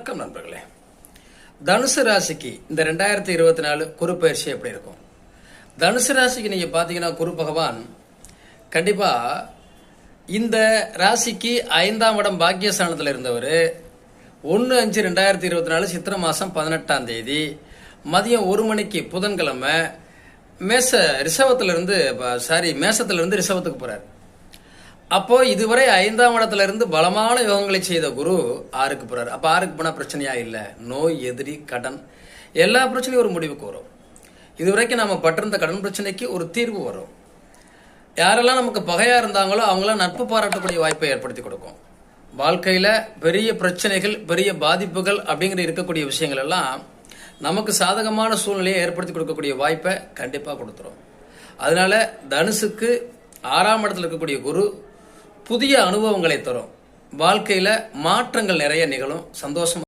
வணக்கம் நண்பர்களே. தனுசு ராசிக்கு இந்த 2024 குரு பயிற்சி எப்படி இருக்கும்? தனுசு ராசிக்கு நீங்க பாத்தீங்கன்னா குரு பகவான் கண்டிப்பா இந்த ராசிக்கு 5ஆம் இடம் பாக்கியஸ்தானத்தில் இருந்தவர் 1/5/2024 சித்திரை மாசம் 18ஆம் தேதி மதியம் 1 மணிக்கு புதன்கிழமை மேசத்திலிருந்து ரிஷபத்துக்கு போறார். அப்போ இதுவரை 5ஆம் இடத்துல இருந்து பலமான யோகங்களை செய்த குரு 6க்கு போறாரு. அப்ப 6க்கு போனா பிரச்சனையா இல்ல, நோய், எதிரி, கடன் எல்லா பிரச்சனையும் ஒரு முடிவுக்கு வரும். இதுவரைக்கும் நாம பட்டிருந்த கடன் பிரச்சனைக்கு ஒரு தீர்வு வரும். யாரெல்லாம் நமக்கு பகையா இருந்தாங்களோ அவங்களாம் நட்பு பாராட்டக்கூடிய வாய்ப்பை ஏற்படுத்தி கொடுக்கும். வாழ்க்கையில பெரிய பிரச்சனைகள், பெரிய பாதிப்புகள் அப்படிங்கிற இருக்கக்கூடிய விஷயங்கள் எல்லாம் நமக்கு சாதகமான சூழ்நிலையை ஏற்படுத்தி கொடுக்கக்கூடிய வாய்ப்பை கண்டிப்பா கொடுத்துரும். அதனால தனுசுக்கு 6ஆம் இடத்துல இருக்கக்கூடிய குரு புதிய அனுபவங்களை தரும். வாழ்க்கையில மாற்றங்கள் நிறைய நிகழும். சந்தோஷம்.